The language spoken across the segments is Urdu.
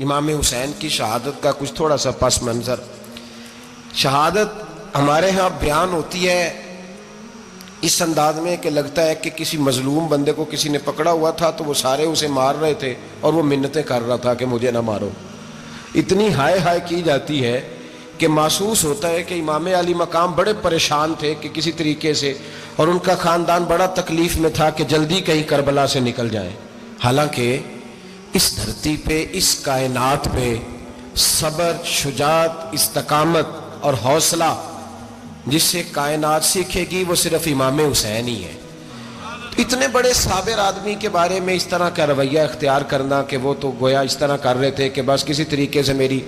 امام حسین کی شہادت کا کچھ تھوڑا سا پس منظر. شہادت ہمارے ہاں بیان ہوتی ہے اس انداز میں کہ لگتا ہے کہ کسی مظلوم بندے کو کسی نے پکڑا ہوا تھا تو وہ سارے اسے مار رہے تھے اور وہ منتیں کر رہا تھا کہ مجھے نہ مارو. اتنی ہائے ہائے کی جاتی ہے کہ محسوس ہوتا ہے کہ امام علی مقام بڑے پریشان تھے کہ کسی طریقے سے، اور ان کا خاندان بڑا تکلیف میں تھا کہ جلدی کہیں کربلا سے نکل جائیں. حالانکہ اس دھرتی پہ، اس کائنات پہ صبر، شجاعت، استقامت اور حوصلہ جس سے کائنات سیکھے گی وہ صرف امام حسین ہی ہے. اتنے بڑے صابر آدمی کے بارے میں اس طرح کا رویہ اختیار کرنا کہ وہ تو گویا اس طرح کر رہے تھے کہ بس کسی طریقے سے میری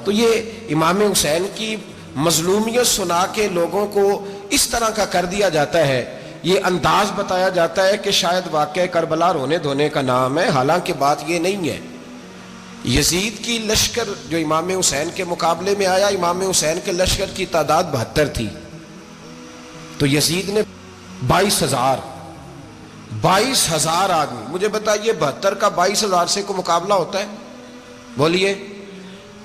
تو یہ امام حسین کی مظلومیت سنا کے لوگوں کو اس طرح کا کر دیا جاتا ہے. یہ انداز بتایا جاتا ہے کہ شاید واقعہ کربلا رونے دھونے کا نام ہے، حالانکہ بات یہ نہیں ہے. یزید کی لشکر جو امام حسین کے مقابلے میں آیا، امام حسین کے لشکر کی تعداد 72 تھی، تو یزید نے 22,000 آدمی. مجھے بتائیے 72 کا 22,000 سے کو مقابلہ ہوتا ہے؟ بولیے.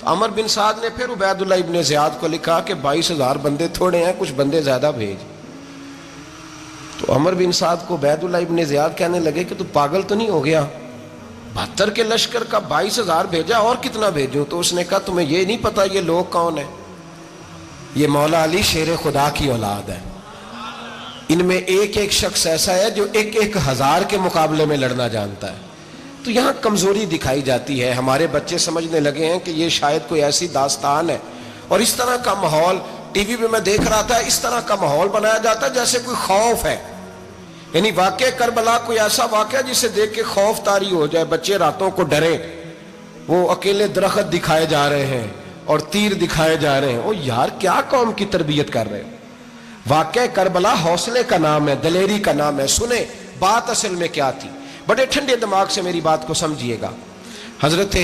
عمر بن سعد نے پھر عبید اللہ ابن زیاد کو لکھا کہ 22,000 بندے تھوڑے ہیں، کچھ بندے زیادہ بھیج. تو عمر بن سعد کو عبید اللہ ابن زیاد کہنے لگے کہ تو پاگل تو نہیں ہو گیا، 72 کے لشکر کا 22,000 بھیجا، اور کتنا بھیجوں؟ تو اس نے کہا تمہیں یہ نہیں پتا یہ لوگ کون ہیں؟ یہ مولا علی شیر خدا کی اولاد ہے. ان میں ایک ایک شخص ایسا ہے جو 1,000 کے مقابلے میں لڑنا جانتا ہے. تو یہاں کمزوری دکھائی جاتی ہے. ہمارے بچے سمجھنے لگے ہیں کہ یہ شاید کوئی ایسی داستان ہے، اور اس طرح کا ماحول ٹی وی پہ میں دیکھ رہا تھا، اس طرح کا ماحول بنایا جاتا ہے جیسے کوئی خوف ہے. یعنی واقع کربلا کوئی ایسا واقعہ جسے دیکھ کے خوف طاری ہو جائے، بچے راتوں کو ڈریں. وہ اکیلے درخت دکھائے جا رہے ہیں اور تیر دکھائے جا رہے ہیں. او یار، کیا قوم کی تربیت کر رہے ہیں؟ واقع کربلا حوصلے کا نام ہے، دلیری کا نام ہے. سنیں بات اصل میں کیا تھی، بڑے ٹھنڈے دماغ سے میری بات کو سمجھیے گا. حضرت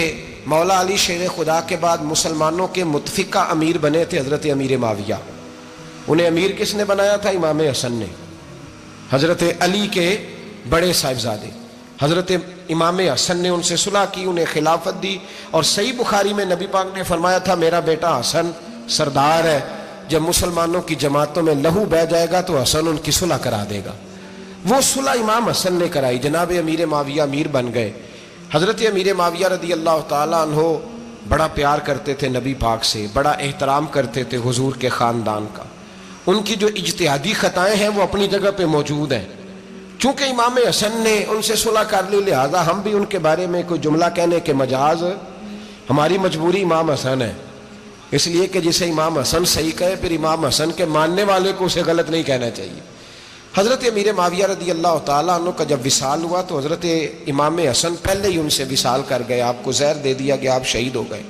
مولا علی شیر خدا کے بعد مسلمانوں کے متفقہ امیر بنے تھے حضرت امیر معاویہ. انہیں امیر کس نے بنایا تھا؟ امام حسن نے، حضرت علی کے بڑے صاحبزادے. حضرت امام حسن نے ان سے صلح کی، انہیں خلافت دی. اور صحیح بخاری میں نبی پاک نے فرمایا تھا میرا بیٹا حسن سردار ہے، جب مسلمانوں کی جماعتوں میں لہو بہ جائے گا تو حسن ان کی صلح کرا دے گا. وہ صلح امام حسن نے کرائی. جناب امیر معاویہ امیر بن گئے. حضرت امیر معاویہ رضی اللہ تعالیٰ عنہ بڑا پیار کرتے تھے نبی پاک سے، بڑا احترام کرتے تھے حضور کے خاندان کا. ان کی جو اجتہادی خطائیں ہیں وہ اپنی جگہ پہ موجود ہیں. چونکہ امام حسن نے ان سے صلح کر لی، لہذا ہم بھی ان کے بارے میں کوئی جملہ کہنے کے مجاز، ہماری مجبوری امام حسن ہے. اس لیے کہ جسے امام حسن صحیح کہے پھر امام حسن کے ماننے والے کو اسے غلط نہیں کہنا چاہیے. حضرت امیر معاویہ رضی اللہ تعالیٰ عنہ کا جب وصال ہوا تو حضرت امام حسن پہلے ہی ان سے وصال کر گئے، آپ کو زہر دے دیا کہ آپ شہید ہو گئے.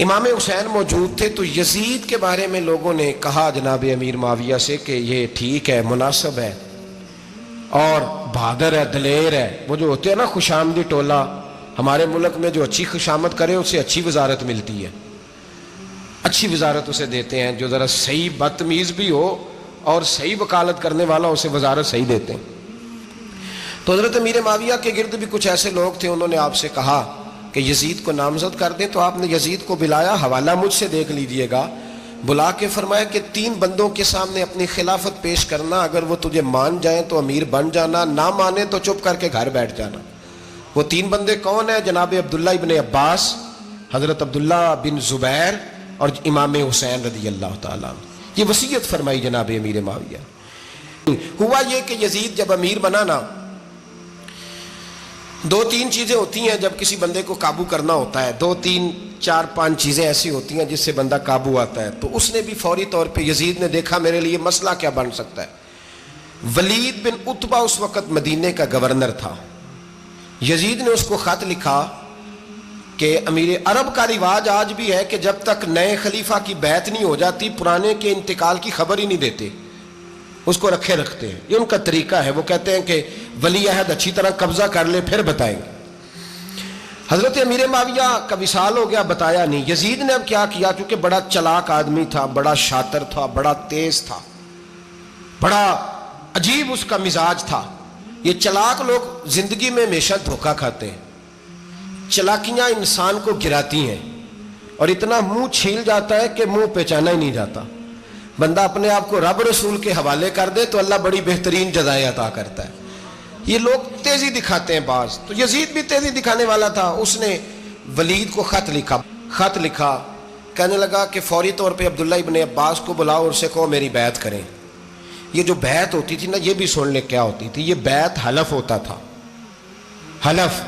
امام حسین موجود تھے تو یزید کے بارے میں لوگوں نے کہا جناب امیر معاویہ سے کہ یہ ٹھیک ہے، مناسب ہے اور بہادر ہے، دلیر ہے. وہ جو ہوتے ہیں نا خوش آمدی ٹولہ، ہمارے ملک میں جو اچھی خوشامد کرے اسے اچھی وزارت ملتی ہے، اچھی وزارت اسے دیتے ہیں. جو ذرا صحیح بدتمیز بھی ہو اور صحیح وکالت کرنے والا اسے وزارت صحیح دیتے ہیں. تو حضرت امیر معاویہ کے گرد بھی کچھ ایسے لوگ تھے، انہوں نے آپ سے کہا کہ یزید کو نامزد کر دیں. تو آپ نے یزید کو بلایا، حوالہ مجھ سے دیکھ لیجئے گا. بلا کے فرمایا کہ 3 بندوں کے سامنے اپنی خلافت پیش کرنا، اگر وہ تجھے مان جائیں تو امیر بن جانا، نہ مانے تو چپ کر کے گھر بیٹھ جانا. وہ 3 بندے کون ہیں؟ جناب عبداللہ ابن عباس، حضرت عبداللہ بن زبیر اور امام حسین رضی اللہ تعالیٰ عنہ. یہ وصیت فرمائی جناب امیر معاویہ. ہوا یہ کہ یزید جب امیر بنا نا، 2-3 چیزیں ہوتی ہیں جب کسی بندے کو قابو کرنا ہوتا ہے. 2-3-4-5 چیزیں ایسی ہوتی ہیں جس سے بندہ قابو آتا ہے. تو اس نے بھی فوری طور پہ، یزید نے دیکھا میرے لیے مسئلہ کیا بن سکتا ہے. ولید بن عتبہ اس وقت مدینے کا گورنر تھا. یزید نے اس کو خط لکھا کہ امیر عرب کا رواج آج بھی ہے کہ جب تک نئے خلیفہ کی بیعت نہیں ہو جاتی پرانے کے انتقال کی خبر ہی نہیں دیتے، اس کو رکھے رکھتے ہیں. یہ ان کا طریقہ ہے. وہ کہتے ہیں کہ ولی عہد اچھی طرح قبضہ کر لے پھر بتائیں گے. حضرت امیر معاویہ کا وصال ہو گیا، بتایا نہیں. یزید نے اب کیا کیا، چونکہ بڑا چلاک آدمی تھا، بڑا شاطر تھا، بڑا تیز تھا، بڑا عجیب اس کا مزاج تھا. یہ چلاک لوگ زندگی میں ہمیشہ دھوکہ کھاتے ہیں. چلاکیاں انسان کو گراتی ہیں اور اتنا منہ چھیل جاتا ہے کہ منہ پہچانا ہی نہیں جاتا. بندہ اپنے آپ کو رب رسول کے حوالے کر دے تو اللہ بڑی بہترین جزائیں عطا کرتا ہے. یہ لوگ تیزی دکھاتے ہیں بعض. تو یزید بھی تیزی دکھانے والا تھا. اس نے ولید کو خط لکھا کہنے لگا کہ فوری طور پہ عبداللہ ابن عباس کو بلاؤ اور اسے کہو میری بیعت کریں. یہ جو بیعت ہوتی تھی نا, یہ بھی سن لے کیا ہوتی تھی. یہ بیعت حلف ہوتا تھا. حلف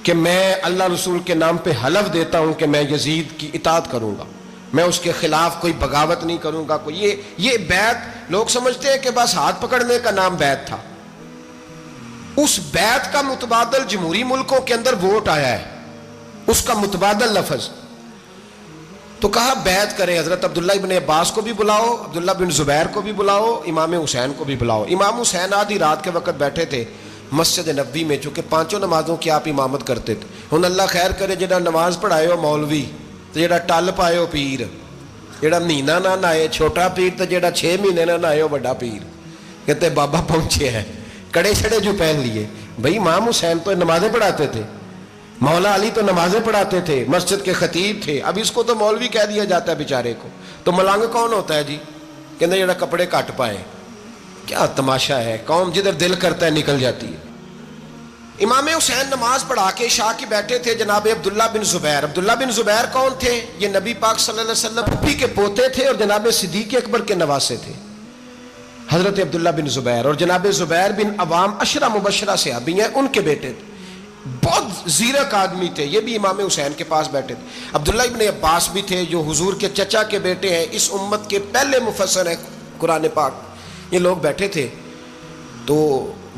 کہ میں اللہ رسول کے نام پہ حلف دیتا ہوں کہ میں یزید کی اطاعت کروں گا, میں اس کے خلاف کوئی بغاوت نہیں کروں گا. کوئی یہ بیعت لوگ سمجھتے ہیں کہ بس ہاتھ پکڑنے کا نام بیعت تھا. اس بیعت کا متبادل جمہوری ملکوں کے اندر ووٹ آیا ہے, اس کا متبادل لفظ. تو کہا بیعت کرے. حضرت عبداللہ ابن عباس کو بھی بلاؤ, عبداللہ بن زبیر کو بھی بلاؤ, امام حسین کو بھی بلاؤ. امام حسین آدھی رات کے وقت بیٹھے تھے مسجد نبوی میں, چونکہ 5 نمازوں کی آپ امامت کرتے تھے. ہن اللہ خیر کرے جڑا نماز پڑھائے ہو مولوی تو جڑا ٹل پائے ہو پیر, جڑا مہینہ نہ نہائے چھوٹا پیر تو جڑا 6 مہینے نہ نہائے ہو بڑا پیر. کہتے بابا پہنچے ہیں, کڑے چھڑے جو پہن لیے. بھائی امام حسین تو نمازیں پڑھاتے تھے, مولا علی تو نمازیں پڑھاتے تھے, مسجد کے خطیب تھے. اب اس کو تو مولوی کہہ دیا جاتا ہے بیچارے کو. تو ملنگ کون ہوتا ہے جی؟ کہتے جڑا کپڑے کٹ پائے. کیا تماشا ہے, قوم جدھر دل کرتا ہے نکل جاتی ہے. امام حسین نماز پڑھا کے شاہ کی بیٹھے تھے جناب عبداللہ بن زبیر. عبداللہ بن زبیر کون تھے؟ یہ نبی پاک صلی اللہ علیہ وسلم پھپھی کے پوتے تھے اور جناب صدیق اکبر کے نواسے تھے. حضرت عبداللہ بن زبیر اور جناب زبیر بن عوام عشرہ مبشرہ صحابی ہیں, ان کے بیٹے تھے. بہت زیرک آدمی تھے. یہ بھی امام حسین کے پاس بیٹھے تھے. عبداللہ ابن عباس بھی تھے جو حضور کے چچا کے بیٹے ہیں, اس امت کے پہلے مفسر ہیں قرآن پاک. یہ لوگ بیٹھے تھے. تو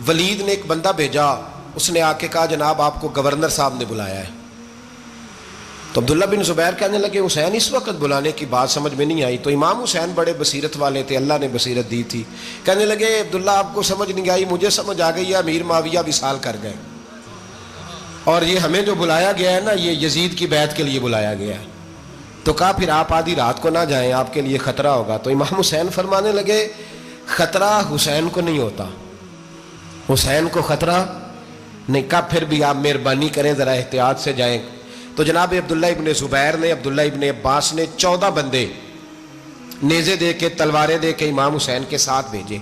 ولید نے ایک بندہ بھیجا, اس نے آ کے کہا جناب آپ کو گورنر صاحب نے بلایا ہے. تو عبداللہ بن زبیر کہنے لگے حسین اس وقت بلانے کی بات سمجھ میں نہیں آئی. تو امام حسین بڑے بصیرت والے تھے, اللہ نے بصیرت دی تھی. کہنے لگے عبداللہ آپ کو سمجھ نہیں آئی, مجھے سمجھ آ گئی ہے, امیر معاویہ وصال کر گئے اور یہ ہمیں جو بلایا گیا ہے نا یہ یزید کی بیعت کے لیے بلایا گیا ہے. تو کہا پھر آپ آدھی رات کو نہ جائیں, آپ کے لیے خطرہ ہوگا. تو امام حسین فرمانے لگے خطرہ حسین کو نہیں ہوتا, حسین کو خطرہ نہیں. کہا پھر بھی آپ مہربانی کریں ذرا احتیاط سے جائیں. تو جناب عبداللہ ابن زبیر نے, عبداللہ ابن عباس نے 14 بندے نیزے دے کے تلواریں دے کے امام حسین کے ساتھ بھیجے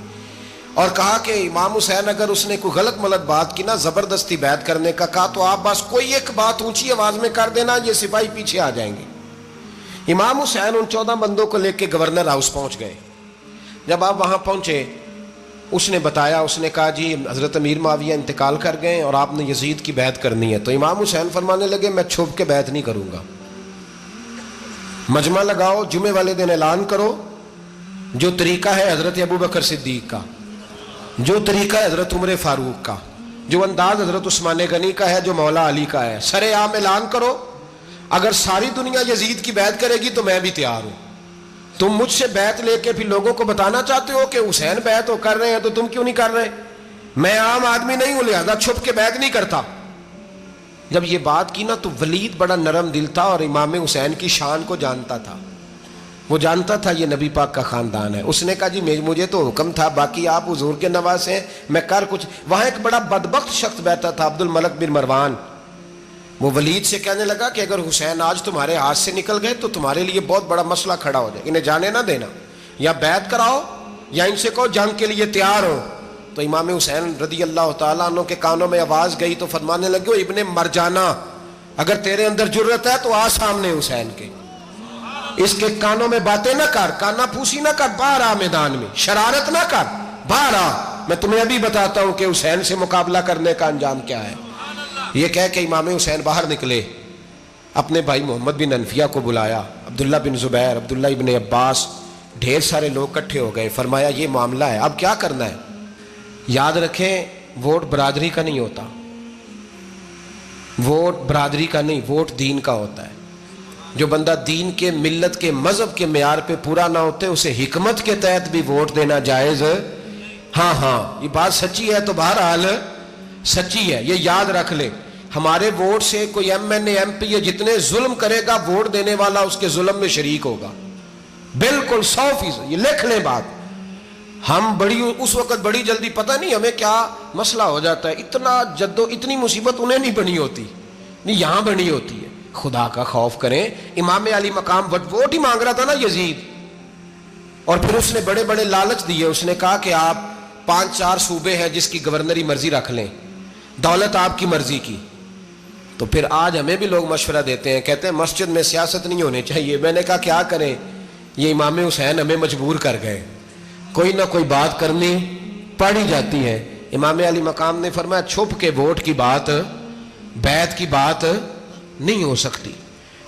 اور کہا کہ امام حسین اگر اس نے کوئی غلط ملت بات کی نا, زبردستی بیعت کرنے کا کہا, تو آپ بس کوئی ایک بات اونچی آواز میں کر دینا, یہ سپاہی پیچھے آ جائیں گے. امام حسین ان 14 بندوں کو لے کے گورنر ہاؤس پہنچ گئے. جب آپ وہاں پہنچے اس نے بتایا, اس نے کہا جی حضرت امیر معاویہ انتقال کر گئے اور آپ نے یزید کی بیعت کرنی ہے. تو امام حسین فرمانے لگے میں چھپ کے بیعت نہیں کروں گا, مجمع لگاؤ, جمعے والے دن اعلان کرو, جو طریقہ ہے حضرت ابو بکر صدیق کا, جو طریقہ ہے حضرت عمر فاروق کا, جو انداز حضرت عثمان غنی کا ہے, جو مولا علی کا ہے, سر عام اعلان کرو. اگر ساری دنیا یزید کی بیعت کرے گی تو میں بھی تیار ہوں. تم مجھ سے بیعت لے کے پھر لوگوں کو بتانا چاہتے ہو کہ حسین بیعت ہو کر رہے ہیں تو تم کیوں نہیں کر رہے؟ میں عام آدمی نہیں ہوں, لہذا چھپ کے بیعت نہیں کرتا. جب یہ بات کی نا تو ولید بڑا نرم دل تھا اور امام حسین کی شان کو جانتا تھا. وہ جانتا تھا یہ نبی پاک کا خاندان ہے. اس نے کہا جی مجھے تو حکم تھا, باقی آپ حضور کے نواسے ہیں, میں کر کچھ. وہاں ایک بڑا بدبخت شخص بیٹھا تھا, عبد الملک بن مروان. وہ ولید سے کہنے لگا کہ اگر حسین آج تمہارے ہاتھ سے نکل گئے تو تمہارے لیے بہت بڑا مسئلہ کھڑا ہو جائے, انہیں جانے نہ دینا, یا بیعت کراؤ یا ان سے کہو جنگ کے لیے تیار ہو. تو امام حسین رضی اللہ تعالیٰ عنہ کے کانوں میں آواز گئی تو فرمانے لگے ابن مرجانہ, اگر تیرے اندر جرت ہے تو آ سامنے حسین کے, اس کے کانوں میں باتیں نہ کر, کانا پھوسی نہ کر, باہر آ میدان میں, شرارت نہ کر, باہر آ, میں تمہیں ابھی بتاتا ہوں کہ حسین سے مقابلہ کرنے کا انجام کیا ہے. یہ کہہ کہ امام حسین باہر نکلے, اپنے بھائی محمد بن انفیہ کو بلایا, عبداللہ بن زبیر, عبداللہ ابن عباس, ڈھیر سارے لوگ اکٹھے ہو گئے. فرمایا یہ معاملہ ہے, اب کیا کرنا ہے؟ یاد رکھیں ووٹ برادری کا نہیں ہوتا, ووٹ برادری کا نہیں, ووٹ دین کا ہوتا ہے. جو بندہ دین کے, ملت کے, مذہب کے معیار پہ پورا نہ ہوتے اسے حکمت کے تحت بھی ووٹ دینا جائز. ہاں یہ بات سچی ہے تو بہرحال سچی ہے, یہ یاد رکھ لے. ہمارے ووٹ سے کوئی ایم این اے, ایم پی اے جتنے ظلم کرے گا, ووٹ دینے والا اس کے ظلم میں شریک ہوگا, بالکل 100%. یہ لکھ لیں بات. ہم اس وقت بڑی جلدی, پتہ نہیں ہمیں کیا مسئلہ ہو جاتا ہے, اتنا اتنی مصیبت انہیں نہیں بنی ہوتی, نہیں یہاں بنی ہوتی ہے. خدا کا خوف کریں. امام علی مقام ووٹ ہی مانگ رہا تھا نا یزید, اور پھر اس نے بڑے بڑے لالچ دیے. اس نے کہا کہ آپ 5-4 صوبے ہیں جس کی گورنری مرضی رکھ لیں, دولت آپ کی مرضی کی. تو پھر آج ہمیں بھی لوگ مشورہ دیتے ہیں, کہتے ہیں مسجد میں سیاست نہیں ہونی چاہیے. میں نے کہا کیا کریں, یہ امام حسین ہمیں مجبور کر گئے, کوئی نہ کوئی بات کرنی پڑ ہی جاتی ہے. امام علی مقام نے فرمایا چھپ کے ووٹ کی بات, بیعت کی بات نہیں ہو سکتی.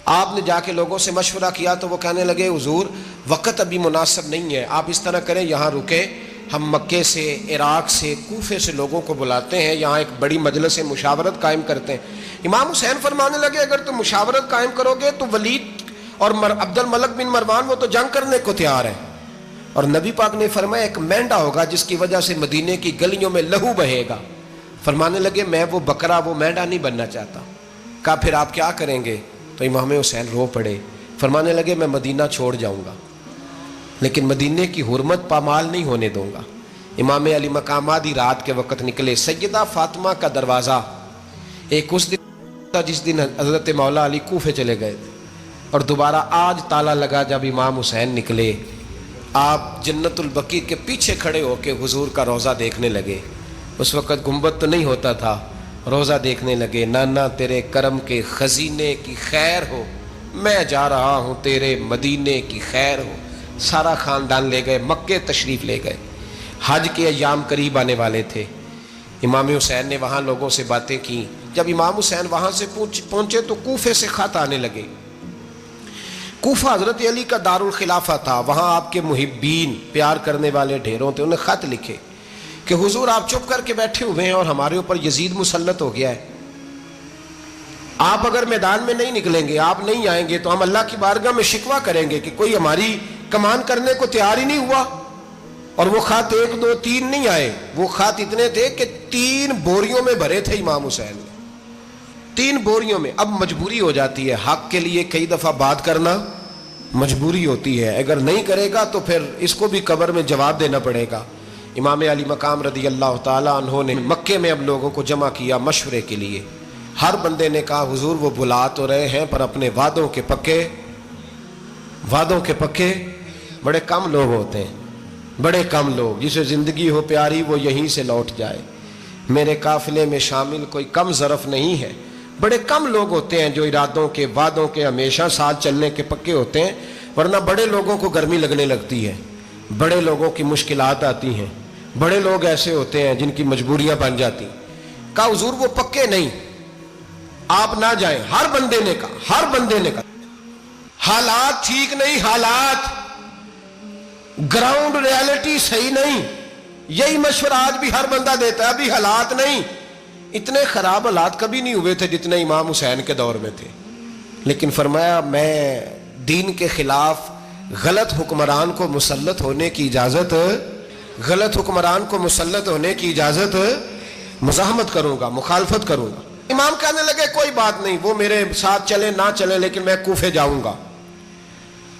آپ نے جا کے لوگوں سے مشورہ کیا تو وہ کہنے لگے حضور وقت ابھی مناسب نہیں ہے, آپ اس طرح کریں یہاں رکے, ہم مکے سے, عراق سے, کوفے سے لوگوں کو بلاتے ہیں, یہاں ایک بڑی مجلس مشاورت قائم کرتے ہیں. امام حسین فرمانے لگے اگر تم مشاورت قائم کرو گے تو ولید اور عبد الملک بن مروان وہ تو جنگ کرنے کو تیار ہے, اور نبی پاک نے فرمایا ایک مینڈا ہوگا جس کی وجہ سے مدینے کی گلیوں میں لہو بہے گا. فرمانے لگے میں وہ بکرا, وہ مینڈا نہیں بننا چاہتا. کہا پھر آپ کیا کریں گے؟ تو امام حسین رو پڑے, فرمانے لگے میں مدینہ چھوڑ جاؤں گا لیکن مدینے کی حرمت پامال نہیں ہونے دوں گا. امام علی مقام آدھی رات کے وقت نکلے. سیدہ فاطمہ کا دروازہ ایک اس دن تھا جس دن حضرت مولا علی کوفے چلے گئے تھے, اور دوبارہ آج تالا لگا جب امام حسین نکلے. آپ جنت البقیع کے پیچھے کھڑے ہو کے حضور کا روضہ دیکھنے لگے. اس وقت گنبد تو نہیں ہوتا تھا, روضہ دیکھنے لگے. نانا تیرے کرم کے خزینے کی خیر ہو, میں جا رہا ہوں تیرے مدینے کی خیر ہو. سارا خاندان لے گئے, مکے تشریف لے گئے. حج کے ایام قریب آنے والے تھے. امام حسین نے وہاں لوگوں سے باتیں کی. جب امام حسین وہاں سے پہنچے تو کوفے سے خط آنے لگے. کوفہ حضرت علی کا دارالخلافہ تھا, وہاں آپ کے محبین, پیار کرنے والے ڈھیروں تھے. انہیں خط لکھے کہ حضور آپ چپ کر کے بیٹھے ہوئے ہیں اور ہمارے اوپر یزید مسلط ہو گیا ہے. آپ اگر میدان میں نہیں نکلیں گے, آپ نہیں آئیں گے تو ہم اللہ کی بارگاہ میں شکوہ کریں گے کہ کوئی ہماری کمان کرنے کو تیار ہی نہیں ہوا. اور وہ خط 1 2 3 نہیں آئے, وہ خط اتنے تھے کہ 3 بوریوں میں بھرے تھے امام حسین نے, 3 بوریوں میں. اب مجبوری ہو جاتی ہے, حق کے لیے کئی دفعہ بات کرنا مجبوری ہوتی ہے. اگر نہیں کرے گا تو پھر اس کو بھی قبر میں جواب دینا پڑے گا. امام علی مقام رضی اللہ تعالیٰ عنہ نے مکے میں اب لوگوں کو جمع کیا مشورے کے لیے. ہر بندے نے کہا حضور وہ بلا تو رہے ہیں پر اپنے وعدوں کے پکے بڑے کم لوگ ہوتے ہیں, بڑے کم لوگ. جسے زندگی ہو پیاری وہ یہیں سے لوٹ جائے. میرے قافلے میں شامل کوئی کم ظرف نہیں ہے. بڑے کم لوگ ہوتے ہیں جو ارادوں کے, وعدوں کے ہمیشہ ساتھ چلنے کے پکے ہوتے ہیں, ورنہ بڑے لوگوں کو گرمی لگنے لگتی ہے, بڑے لوگوں کی مشکلات آتی ہیں, بڑے لوگ ایسے ہوتے ہیں جن کی مجبوریاں بن جاتی. کہا حضور وہ پکے نہیں, آپ نہ جائیں. ہر بندے نے کہا حالات ٹھیک نہیں, حالات گراؤنڈ ریالٹی صحیح نہیں. یہی مشورہ آج بھی ہر بندہ دیتا ہے, ابھی حالات نہیں. اتنے خراب حالات کبھی نہیں ہوئے تھے جتنے امام حسین کے دور میں تھے. لیکن فرمایا میں دین کے خلاف غلط حکمران کو مسلط ہونے کی اجازت مزاحمت کروں گا, مخالفت کروں گا. امام کہنے لگے کوئی بات نہیں, وہ میرے ساتھ چلے نہ چلے لیکن میں کوفے جاؤں گا.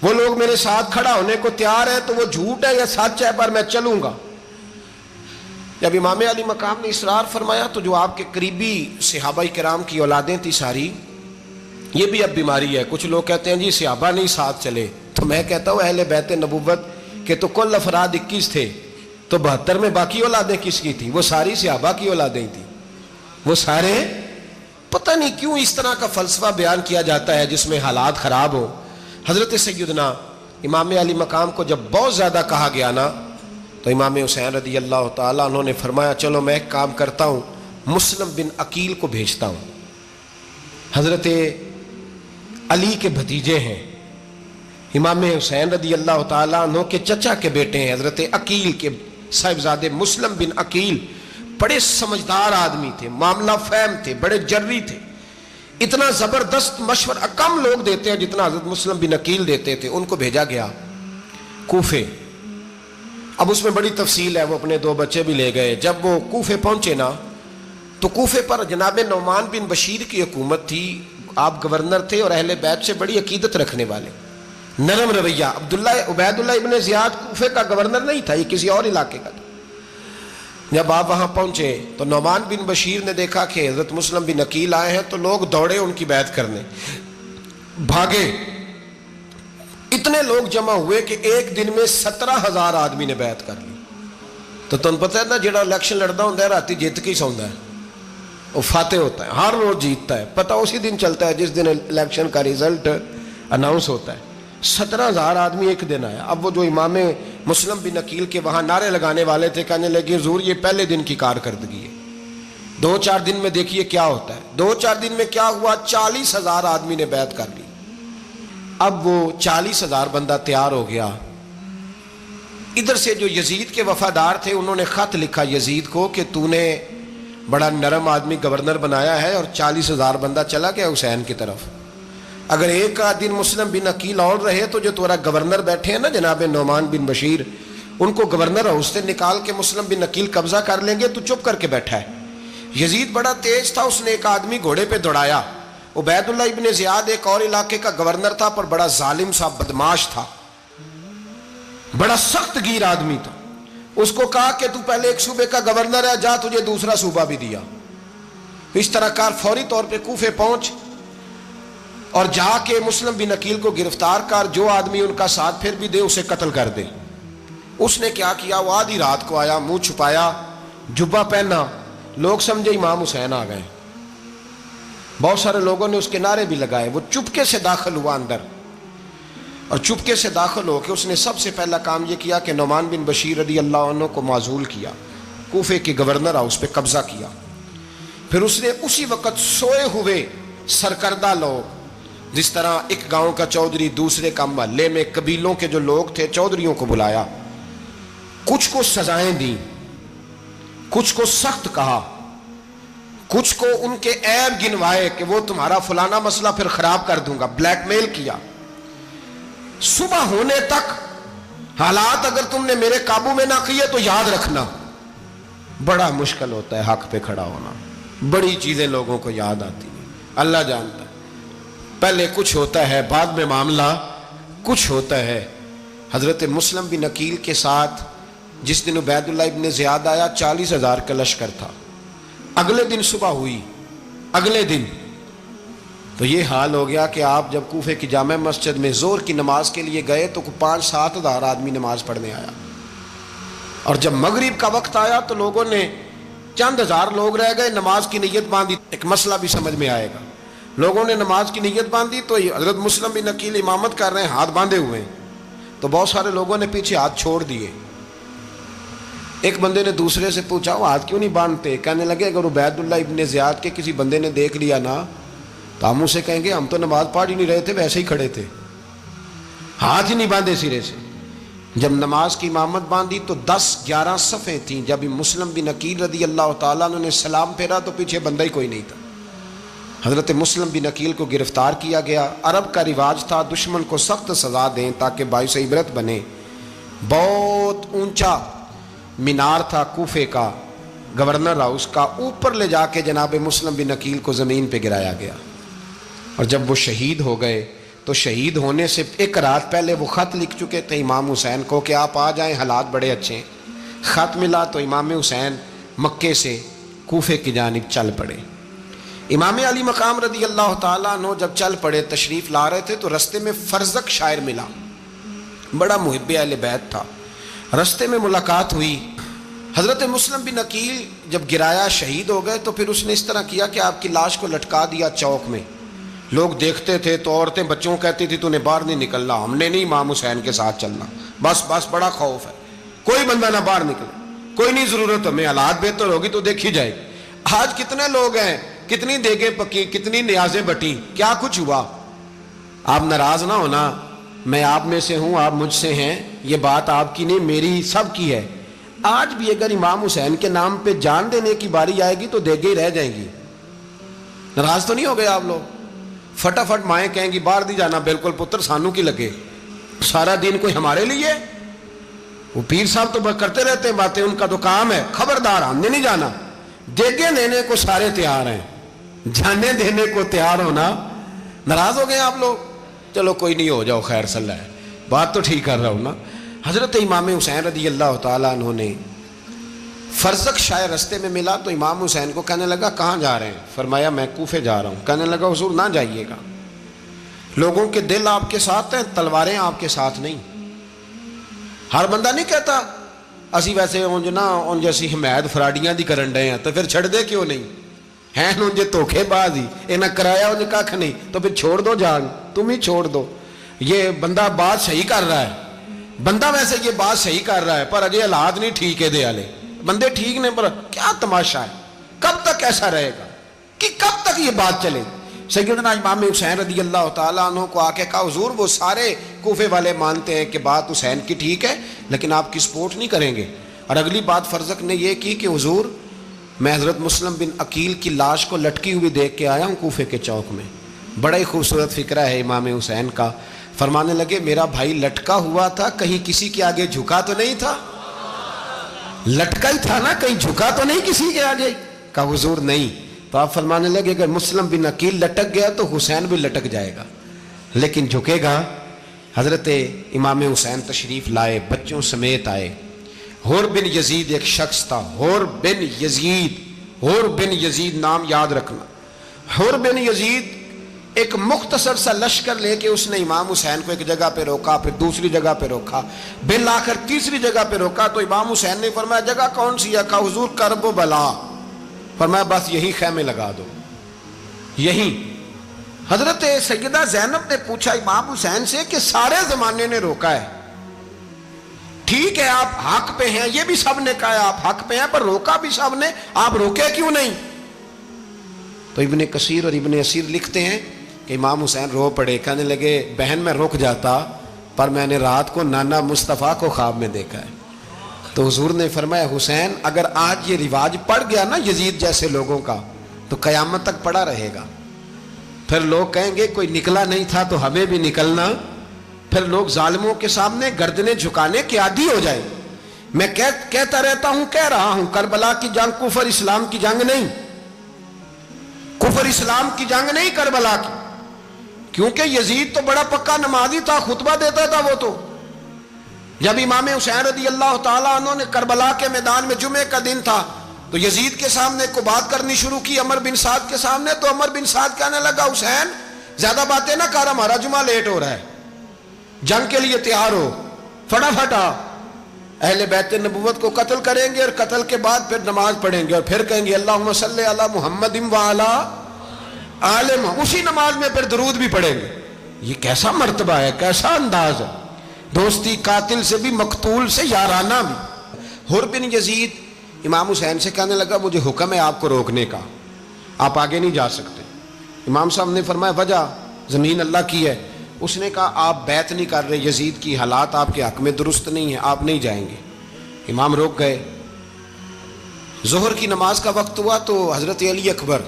وہ لوگ میرے ساتھ کھڑا ہونے کو تیار ہے تو وہ جھوٹ ہے یا سچ ہے پر میں چلوں گا. جب امام علی مقام نے اصرار فرمایا تو جو آپ کے قریبی صحابہ کرام کی اولادیں تھی ساری, یہ بھی اب بیماری ہے. کچھ لوگ کہتے ہیں جی صحابہ نہیں ساتھ چلے, تو میں کہتا ہوں اہل بیت نبوت کے تو کل افراد 21 تھے, تو 72 میں باقی اولادیں کس کی تھی؟ وہ ساری صحابہ کی اولادیں تھیں. وہ سارے, پتہ نہیں کیوں اس طرح کا فلسفہ بیان کیا جاتا ہے جس میں حالات خراب ہو. حضرت سیدنا امام علی مقام کو جب بہت زیادہ کہا گیا نا, تو امام حسین رضی اللہ تعالیٰ انہوں نے فرمایا چلو میں ایک کام کرتا ہوں, مسلم بن عقیل کو بھیجتا ہوں. حضرت علی کے بھتیجے ہیں, امام حسین رضی اللہ تعالیٰ عنہ کے چچا کے بیٹے ہیں, حضرت عقیل کے صاحبزادے مسلم بن عقیل. بڑے سمجھدار آدمی تھے, معاملہ فہم تھے, بڑے جری تھے. اتنا زبردست مشورہ کم لوگ دیتے ہیں جتنا حضرت مسلم بن عقیل دیتے تھے. ان کو بھیجا گیا کوفے. اب اس میں بڑی تفصیل ہے, وہ اپنے 2 بچے بھی لے گئے. جب وہ کوفے پہنچے نا تو کوفے پر جناب نعمان بن بشیر کی حکومت تھی. آپ گورنر تھے اور اہل بیت سے بڑی عقیدت رکھنے والے, نرم رویہ. عبید اللہ ابن زیاد کوفے کا گورنر نہیں تھا, یہ کسی اور علاقے کا تھا. جب آپ وہاں پہنچے تو نعمان بن بشیر نے دیکھا کہ حضرت مسلم بن عقیل آئے ہیں، تو لوگ دوڑے ان کی بیعت کرنے، بھاگے، اتنے لوگ جمع ہوئے کہ ایک دن میں 17,000 آدمی نے بیعت کر لی۔ تو تمہیں پتہ ہے نا، جڑا الیکشن لڑتا ہوتا ہے راتی جیت کے ہی سوندا ہے، وہ فاتح ہوتا ہے، ہر روز جیتتا ہے، پتہ اسی دن چلتا ہے جس دن الیکشن کا ریزلٹ اناؤنس ہوتا ہے۔ 17,000 آدمی ایک دن آیا۔ اب وہ جو امام مسلم بن عقیل کے وہاں نعرے لگانے والے تھے، کہنے لگے حضور یہ پہلے دن کی کارکردگی ہے، 2-4 دن میں دیکھیے کیا ہوتا ہے۔ 2-4 دن میں کیا ہوا، 40,000 آدمی نے بیعت کر لی۔ اب وہ 40,000 بندہ تیار ہو گیا۔ ادھر سے جو یزید کے وفادار تھے انہوں نے خط لکھا یزید کو کہ تو نے بڑا نرم آدمی گورنر بنایا ہے اور 40,000 بندہ چلا گیا حسین کی طرف، اگر ایک دن مسلم بن عقیل اور رہے تو جو تمہارا گورنر بیٹھے ہیں نا جناب نعمان بن بشیر، ان کو گورنر ہاؤس سے نکال کے مسلم بن عقیل قبضہ کر لیں گے، تو چپ کر کے بیٹھا ہے۔ یزید بڑا تیز تھا، اس نے ایک آدمی گھوڑے پہ دوڑایا۔ عبید اللہ ابن زیاد ایک اور علاقے کا گورنر تھا، پر بڑا ظالم سا بدماش تھا، بڑا سخت گیر آدمی تھا۔ اس کو کہا کہ تو پہلے ایک صوبے کا گورنر ہے، جا تجھے دوسرا صوبہ بھی دیا۔ اس طرح کار فوری طور پہ کوفے پہنچ اور جا کے مسلم بن عقیل کو گرفتار کر، جو آدمی ان کا ساتھ پھر بھی دے اسے قتل کر دے۔ اس نے کیا کیا، وہ آدھی رات کو آیا، منہ چھپایا، جبہ پہنا، لوگ سمجھے امام حسین آ گئے۔ بہت سارے لوگوں نے اس کے نعرے بھی لگائے۔ وہ چپکے سے داخل ہوا اندر، اور چپکے سے داخل ہو کے اس نے سب سے پہلا کام یہ کیا کہ نعمان بن بشیر رضی اللہ عنہ کو معزول کیا، کوفے کے گورنر ہاؤس پہ قبضہ کیا۔ پھر اس نے اسی وقت سوئے ہوئے سرکردہ لوگ، جس طرح ایک گاؤں کا چودھری دوسرے کا محلے میں قبیلوں کے جو لوگ تھے چودھریوں کو بلایا، کچھ کو سزائیں دیں، کچھ کو سخت کہا، کچھ کو ان کے عیب گنوائے کہ وہ تمہارا فلانا مسئلہ پھر خراب کر دوں گا، بلیک میل کیا۔ صبح ہونے تک حالات اگر تم نے میرے قابو میں نہ کیے تو یاد رکھنا بڑا مشکل ہوتا ہے حق پہ کھڑا ہونا، بڑی چیزیں لوگوں کو یاد آتی ہیں، اللہ جانتا ہے۔ پہلے کچھ ہوتا ہے، بعد میں معاملہ کچھ ہوتا ہے۔ حضرت مسلم بن عقیل کے ساتھ جس دن عبید اللہ ابن زیاد آیا 40,000 کا لشکر تھا۔ اگلے دن صبح ہوئی، اگلے دن تو یہ حال ہو گیا کہ آپ جب کوفے کی جامع مسجد میں ظہر کی نماز کے لیے گئے تو 5-7 ہزار آدمی نماز پڑھنے آیا، اور جب مغرب کا وقت آیا تو لوگوں نے چند ہزار لوگ رہ گئے، نماز کی نیت باندھی۔ ایک مسئلہ بھی سمجھ میں آئے گا، لوگوں نے نماز کی نیت باندھی تو حضرت مسلم بن عقیل امامت کر رہے ہیں، ہاتھ باندھے ہوئے ہیں، تو بہت سارے لوگوں نے پیچھے ہاتھ چھوڑ دیے۔ ایک بندے نے دوسرے سے پوچھا وہ ہاتھ کیوں نہیں باندھتے؟ کہنے لگے اگر عبید اللہ ابن زیاد کے کسی بندے نے دیکھ لیا نا تو ہم اسے کہیں گے ہم تو نماز پڑھ ہی نہیں رہے تھے، ویسے ہی کھڑے تھے، ہاتھ ہی نہیں باندھے سرے سے۔ جب نماز کی امامت باندھی تو 10-11 صفیں تھیں۔ جب مسلم بن عقیل رضی اللہ تعالیٰ عنہ نے سلام پھیرا تو پیچھے بندہ ہی کوئی نہیں تھا۔ حضرت مسلم بن عقیل کو گرفتار کیا گیا۔ عرب کا رواج تھا دشمن کو سخت سزا دیں تاکہ باعث عبرت بنے۔ بہت اونچا مینار تھا کوفے کا، گورنر ہاؤس کا، اوپر لے جا کے جناب مسلم بن عقیل کو زمین پہ گرایا گیا۔ اور جب وہ شہید ہو گئے تو شہید ہونے سے ایک رات پہلے وہ خط لکھ چکے تھے امام حسین کو کہ آپ آ جائیں، حالات بڑے اچھے ہیں۔ خط ملا تو امام حسین مکے سے کوفے کی جانب چل پڑے۔ امام علی مقام رضی اللہ تعالیٰ عنہ جب چل پڑے، تشریف لا رہے تھے تو رستے میں فرزق شاعر ملا، بڑا محب اہل بیت تھا۔ رستے میں ملاقات ہوئی، حضرت مسلم بن عقیل جب گرایا شہید ہو گئے تو پھر اس نے اس طرح کیا کہ آپ کی لاش کو لٹکا دیا چوک میں۔ لوگ دیکھتے تھے تو عورتیں بچوں کہتی تھی تو نے باہر نہیں نکلنا، ہم نے نہیں امام حسین کے ساتھ چلنا، بس بڑا خوف ہے، کوئی بندہ نہ باہر نکلے، کوئی نہیں ضرورت، ہمیں حالات بہتر ہوگی تو دیکھی جائے گی۔ آج کتنے لوگ ہیں، کتنی دیگیں پکی، کتنی نیازیں بٹی، کیا کچھ ہوا؟ آپ ناراض نہ ہونا، میں آپ میں سے ہوں، آپ مجھ سے ہیں، یہ بات آپ کی نہیں میری سب کی ہے۔ آج بھی اگر امام حسین کے نام پہ جان دینے کی باری آئے گی تو دیگیں رہ جائیں گی۔ ناراض تو نہیں ہو گئے آپ لوگ؟ فٹافٹ مائیں کہیں گی باہر نہیں جانا، بالکل پتر سانو کی لگے، سارا دین کوئی ہمارے لیے؟ وہ پیر صاحب تو کرتے رہتے ہیں باتیں، ان کا تو کام ہے، خبردار ہم نے نہیں جانا۔ دیگیں دینے کو سارے تیار ہیں، جانے دینے کو تیار ہونا۔ ناراض ہو گئے آپ لوگ؟ چلو کوئی نہیں، ہو جاؤ، خیر صلی اللہ ہے، بات تو ٹھیک کر رہا ہوں نا۔ حضرت امام حسین رضی اللہ تعالیٰ عنہ نے فرزق شاہ رستے میں ملا تو امام حسین کو کہنے لگا کہاں جا رہے ہیں؟ فرمایا میں کوفے جا رہا ہوں۔ کہنے لگا حضور نہ جائیے گا، لوگوں کے دل آپ کے ساتھ ہیں، تلواریں آپ کے ساتھ نہیں۔ ہر بندہ نہیں کہتا اسی ویسے ان جیسی حمایت فراڈیاں دی کرن ڈے ہیں تو پھر چھڑ دے کیوں نہیں ہیں؟ ان جے دھوکے باز ہی انہیں کرایا انہیں کھ نہیں تو پھر چھوڑ دو جان، تم ہی چھوڑ دو۔ یہ بندہ بات صحیح کر رہا ہے، بندہ ویسے یہ بات صحیح کر رہا ہے پر اجے حالات نہیں ٹھیک ہے دے والے بندے ٹھیک نہیں، پر کیا تماشا ہے؟ کب تک ایسا رہے گا کہ کب تک یہ بات چلے؟ سیدنا امام حسین رضی اللہ تعالیٰ عنہ کو آ کے کہا حضور وہ سارے کوفے والے مانتے ہیں کہ بات حسین کی ٹھیک ہے لیکن آپ کی سپورٹ نہیں کریں گے۔ اور اگلی بات فرزق نے یہ کی کہ حضور میں حضرت مسلم بن عقیل کی لاش کو لٹکی ہوئی دیکھ کے آیا ہوں کوفے کے چوک میں، بڑا ہی خوبصورت فکرہ ہے امام حسین کا۔ فرمانے لگے میرا بھائی لٹکا ہوا تھا، کہیں کسی کے آگے جھکا تو نہیں تھا؟ لٹکا ہی تھا نا، کہیں جھکا تو نہیں کسی کے آگے؟ کہا حضور نہیں۔ تو آپ فرمانے لگے اگر مسلم بن عقیل لٹک گیا تو حسین بھی لٹک جائے گا، لیکن جھکے گا۔ حضرت امام حسین تشریف لائے، بچوں سمیت آئے۔ حور بن یزید ایک شخص تھا، حور بن یزید، حور بن یزید نام یاد رکھنا۔ حور بن یزید ایک مختصر سا لشکر لے کے اس نے امام حسین کو ایک جگہ پہ روکا، پھر دوسری جگہ پہ روکا، بالآخر تیسری جگہ پہ روکا تو امام حسین نے فرمایا جگہ کون سی ہے؟ کہا حضور کرب و بلا۔ فرمایا بس یہی خیمے لگا دو، یہی۔ حضرت سیدہ زینب نے پوچھا امام حسین سے کہ سارے زمانے نے روکا ہے، ٹھیک ہے آپ حق پہ ہیں، یہ بھی سب نے کہا ہے آپ حق پہ ہیں، پر روکا بھی سب نے، آپ روکے کیوں نہیں؟ تو ابن کثیر اور ابن اسیر لکھتے ہیں کہ امام حسین رو پڑے، کہنے لگے بہن میں رک جاتا پر میں نے رات کو نانا مصطفیٰ کو خواب میں دیکھا ہے۔ تو حضور نے فرمایا حسین اگر آج یہ رواج پڑ گیا نا یزید جیسے لوگوں کا تو قیامت تک پڑا رہے گا، پھر لوگ کہیں گے کوئی نکلا نہیں تھا تو ہمیں بھی نکلنا، پھر لوگ ظالموں کے سامنے گردنیں جھکانے کے عادی ہو جائیں۔ میں کہتا رہتا ہوں، کہہ رہا ہوں، کربلا کی جنگ کفر اسلام کی جنگ نہیں، کفر اسلام کی جنگ نہیں کربلا کی، کیونکہ یزید تو بڑا پکا نمازی تھا، خطبہ دیتا تھا وہ تو۔ جب امام حسین رضی اللہ تعالیٰ عنہ نے کربلا کے میدان میں جمعے کا دن تھا تو یزید کے سامنے کو بات کرنی شروع کی عمر بن سعد کے سامنے، تو عمر بن سعد کہنے لگا حسین زیادہ باتیں نہ کر، ہمارا جمعہ لیٹ ہو رہا ہے، جنگ کے لیے تیار ہو، فٹافٹ آ۔ اہل بیت نبوت کو قتل کریں گے اور قتل کے بعد پھر نماز پڑھیں گے اور پھر کہیں گے اللہم صلی علی محمد وعلی آل محمد، اسی نماز میں پھر درود بھی پڑھیں گے۔ یہ کیسا مرتبہ ہے، کیسا انداز ہے، دوستی قاتل سے بھی مقتول سے یارانہ بھی۔ حر بن یزید امام حسین سے کہنے لگا مجھے حکم ہے آپ کو روکنے کا، آپ آگے نہیں جا سکتے۔ امام صاحب نے فرمایا وجہ؟ زمین اللہ کی ہے۔ اس نے کہا آپ بیعت نہیں کر رہے، یزید کی حالات آپ کے حق میں درست نہیں ہیں، آپ نہیں جائیں گے۔ امام روک گئے۔ ظہر کی نماز کا وقت ہوا تو حضرت علی اکبر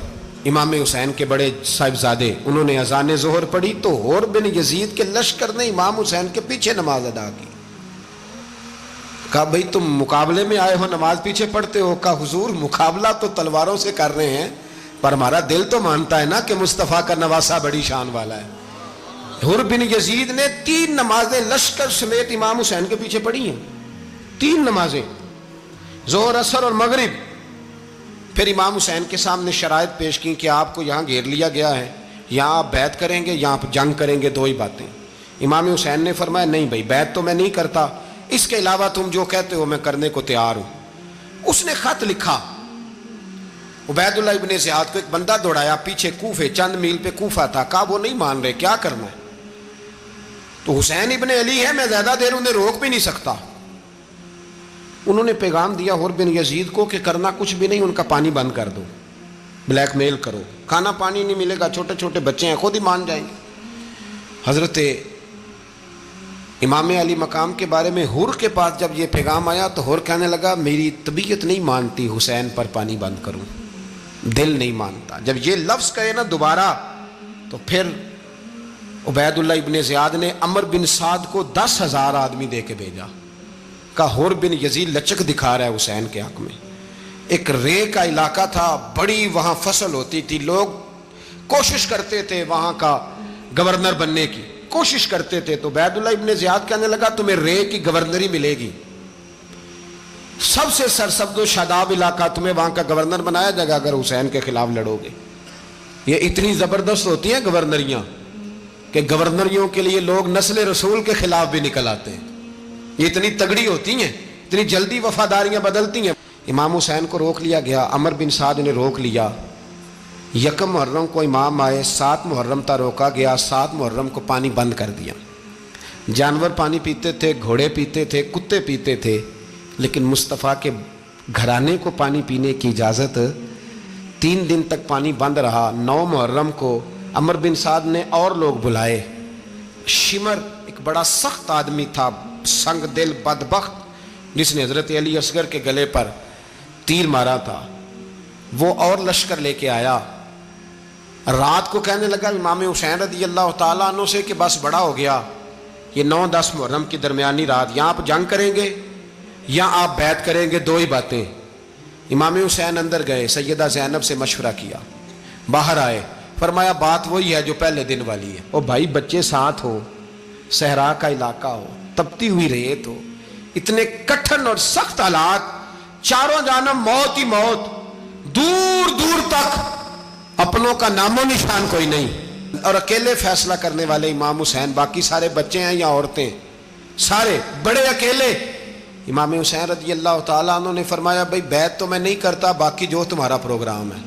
امام حسین کے بڑے صاحبزادے انہوں نے اذان ظہر پڑھی تو حور بن یزید کے لشکر نے امام حسین کے پیچھے نماز ادا کی۔ کہا بھئی تم مقابلے میں آئے ہو نماز پیچھے پڑھتے ہو؟ کہا حضور مقابلہ تو تلواروں سے کر رہے ہیں پر ہمارا دل تو مانتا ہے نا کہ مصطفیٰ کا نواسہ بڑی شان والا ہے۔ حر بن یزید نے 3 نمازیں لشکر سمیت امام حسین کے پیچھے پڑھی ہیں، 3 نمازیں، ظہر اثر اور مغرب۔ پھر امام حسین کے سامنے شرائط پیش کی کہ آپ کو یہاں گھیر لیا گیا ہے، یہاں آپ بیعت کریں گے، یہاں آپ جنگ کریں گے، 2 ہی باتیں۔ امام حسین نے فرمایا نہیں بھائی بیعت تو میں نہیں کرتا، اس کے علاوہ تم جو کہتے ہو میں کرنے کو تیار ہوں۔ اس نے خط لکھا، عبید اللہ ابن زیاد کو ایک بندہ دوڑایا پیچھے، کوفے چند میل پہ کوفہ تھا، کہا وہ نہیں مان رہے، کیا کرنا ہے؟ تو حسین ابن علی ہے، میں زیادہ دیر انہیں روک بھی نہیں سکتا۔ انہوں نے پیغام دیا حر بن یزید کو کہ کرنا کچھ بھی نہیں، ان کا پانی بند کر دو، بلیک میل کرو، کھانا پانی نہیں ملے گا، چھوٹے چھوٹے بچے ہیں خود ہی مان جائیں گے۔ حضرت امام علی مقام کے بارے میں حر کے پاس جب یہ پیغام آیا تو حر کہنے لگا میری طبیعت نہیں مانتی حسین پر پانی بند کروں، دل نہیں مانتا۔ جب یہ لفظ کہے نا دوبارہ تو پھر عبید اللہ ابن زیاد نے عمر بن سعد کو 10,000 آدمی دے کے بھیجا، کہا حر بن یزید لچک دکھا رہا ہے حسین کے حق میں۔ ایک رے کا علاقہ تھا، بڑی وہاں فصل ہوتی تھی، لوگ کوشش کرتے تھے وہاں کا گورنر بننے کی، کوشش کرتے تھے۔ تو عبید اللہ ابن زیاد کہنے لگا تمہیں رے کی گورنری ملے گی۔ سب سے سرسبز و شاداب علاقہ، تمہیں وہاں کا گورنر بنایا جائے گا اگر حسین کے خلاف لڑو گے۔ یہ اتنی زبردست ہوتی ہیں گورنریاں کہ گورنریوں کے لیے لوگ نسل رسول کے خلاف بھی نکل آتے ہیں، یہ اتنی تگڑی ہوتی ہیں، اتنی جلدی وفاداریاں بدلتی ہیں۔ امام حسین کو روک لیا گیا، عمر بن سعد نے روک لیا۔ یکم محرم کو امام آئے، 7 محرم تا روکا گیا، 7 محرم کو پانی بند کر دیا۔ جانور پانی پیتے تھے، گھوڑے پیتے تھے، کتے پیتے تھے، لیکن مصطفیٰ کے گھرانے کو پانی پینے کی اجازت۔ 3 دن تک پانی بند رہا۔ 9 محرم کو عمر بن سعد نے اور لوگ بلائے۔ شمر ایک بڑا سخت آدمی تھا، سنگ دل بدبخت، جس نے حضرت علی اصغر کے گلے پر تیر مارا تھا، وہ اور لشکر لے کے آیا۔ رات کو کہنے لگا امام حسین رضی اللہ تعالیٰ عنہ سے کہ بس بڑا ہو گیا، یہ 9-10 محرم کی درمیانی رات، یہاں آپ جنگ کریں گے یا آپ بیعت کریں گے، 2 ہی باتیں۔ امام حسین اندر گئے، سیدہ زینب سے مشورہ کیا، باہر آئے، فرمایا بات وہی ہے جو پہلے دن والی ہے۔ او بھائی، بچے ساتھ ہو، صحرا کا علاقہ ہو، تپتی ہوئی ریت ہو، اتنے کٹھن اور سخت حالات، چاروں جانب موت ہی موت، دور دور تک اپنوں کا نام و نشان کوئی نہیں، اور اکیلے فیصلہ کرنے والے امام حسین، باقی سارے بچے ہیں یا عورتیں، سارے بڑے اکیلے۔ امام حسین رضی اللہ تعالیٰ عنہ نے فرمایا بھائی بیعت تو میں نہیں کرتا، باقی جو تمہارا پروگرام ہے۔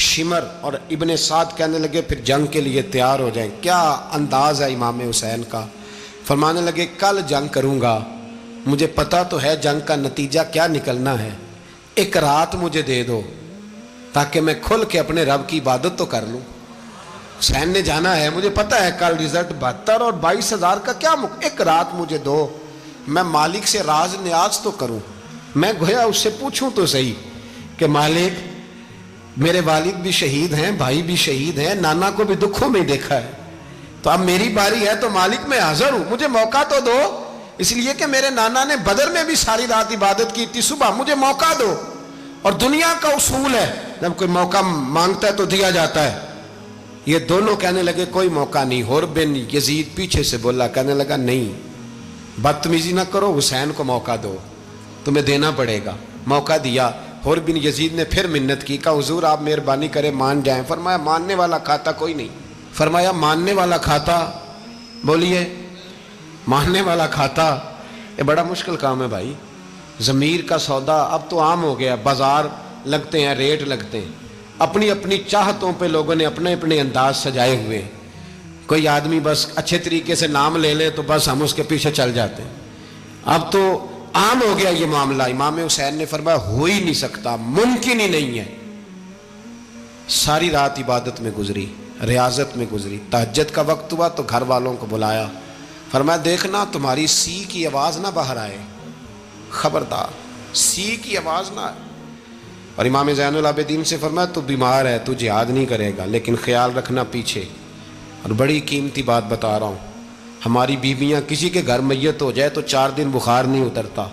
شمر اور ابن سعد کہنے لگے پھر جنگ کے لیے تیار ہو جائیں۔ کیا انداز ہے امام حسین کا، فرمانے لگے کل جنگ کروں گا، مجھے پتا تو ہے جنگ کا نتیجہ کیا نکلنا ہے، ایک رات مجھے دے دو تاکہ میں کھل کے اپنے رب کی عبادت تو کر لوں۔ حسین نے جانا ہے، مجھے پتا ہے کل رزلٹ 72 اور 22,000 کا کیا ایک رات مجھے دو، میں مالک سے راز نیاز تو کروں، میں گویا اس سے پوچھوں تو صحیح کہ مالک میرے والد بھی شہید ہیں، بھائی بھی شہید ہیں، نانا کو بھی دکھوں میں دیکھا ہے، تو اب میری باری ہے تو مالک میں حاضر ہوں، مجھے موقع تو دو، اس لیے کہ میرے نانا نے بدر میں بھی ساری رات عبادت کی تھی، صبح مجھے موقع دو۔ اور دنیا کا اصول ہے جب کوئی موقع مانگتا ہے تو دیا جاتا ہے۔ یہ دونوں کہنے لگے کوئی موقع نہیں۔ حر بن یزید پیچھے سے بولا، کہنے لگا نہیں، بدتمیزی نہ کرو، حسین کو موقع دو، تمہیں دینا پڑے گا۔ موقع دیا۔ حر بن یزید نے پھر منت کی، کہا حضور آپ مہربانی کریں مان جائیں۔ فرمایا ماننے والا کھاتا کوئی نہیں۔ فرمایا ماننے والا کھاتا، بولیے ماننے والا کھاتا، یہ بڑا مشکل کام ہے بھائی۔ ضمیر کا سودا اب تو عام ہو گیا، بازار لگتے ہیں، ریٹ لگتے ہیں، اپنی اپنی چاہتوں پہ لوگوں نے اپنے اپنے انداز سجائے ہوئے ہیں۔ کوئی آدمی بس اچھے طریقے سے نام لے لے تو بس ہم اس کے پیچھے چل جاتے ہیں، اب تو عام ہو گیا یہ معاملہ۔ امام حسین نے فرمایا ہو ہی نہیں سکتا، ممکن ہی نہیں ہے۔ ساری رات عبادت میں گزری، ریاضت میں گزری، تہجد کا وقت ہوا تو گھر والوں کو بلایا، فرمایا دیکھنا تمہاری سی کی آواز نہ باہر آئے، خبردار سی کی آواز نہ آئے۔ اور امام زین العابدین سے فرمایا تو بیمار ہے، تو جہاد نہیں کرے گا، لیکن خیال رکھنا پیچھے۔ اور بڑی قیمتی بات بتا رہا ہوں، ہماری بیویاں کسی کے گھر میت ہو جائے تو 4 دن بخار نہیں اترتا۔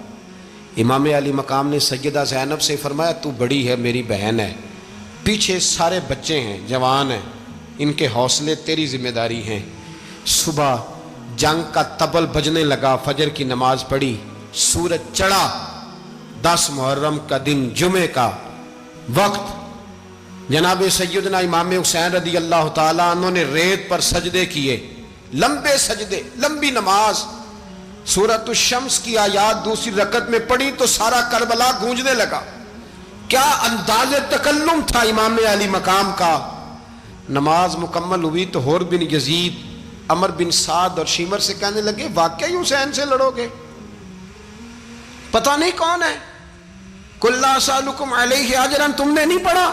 امام علی مقام نے سیدہ زینب سے فرمایا تو بڑی ہے، میری بہن ہے، پیچھے سارے بچے ہیں، جوان ہیں، ان کے حوصلے تیری ذمہ داری ہیں۔ صبح جنگ کا طبل بجنے لگا، فجر کی نماز پڑھی، سورج چڑھا، 10 محرم کا دن، جمعے کا وقت، جناب سیدنا امام حسین رضی اللہ تعالیٰ عنہ نے ریت پر سجدے کیے، لمبے سجدے، لمبی نماز۔ سورۃ الشمس کی آیات دوسری رکعت میں پڑھی تو سارا کربلا گونجنے لگا۔ کیا انداز تکلم تھا امام علی مقام کا۔ نماز مکمل ہوئی تو حر بن یزید، عمر بن سعد اور شمر سے کہنے لگے واقعی حسین سے لڑو گے؟ پتہ نہیں کون ہے۔ قل لا اسألکم علیہ اجرا، تم نے نہیں پڑھا؟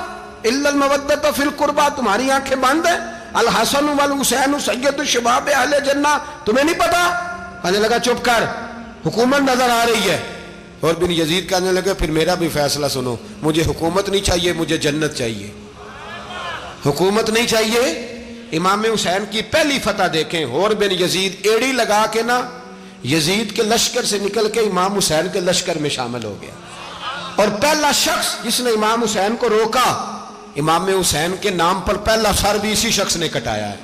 الا المودۃ فی القربى، تمہاری آنکھیں بند ہیں۔ الحسن والحسین سید الشباب اہل جنہ، تمہیں نہیں پتا؟ کہنے لگا چپ کر، حکومت نظر آ رہی ہے۔ اور بن یزید کہنے لگے پھر میرا بھی فیصلہ سنو، مجھے حکومت نہیں چاہیے، مجھے جنت چاہیے۔ حکومت نہیں چاہیے۔ امام حسین کی پہلی فتح دیکھیں، اور بن یزید ایڑی لگا کے نا یزید کے لشکر سے نکل کے امام حسین کے لشکر میں شامل ہو گیا، اور پہلا شخص جس نے امام حسین کو روکا، امام حسین کے نام پر پہلا سر بھی اسی شخص نے کٹایا ہے۔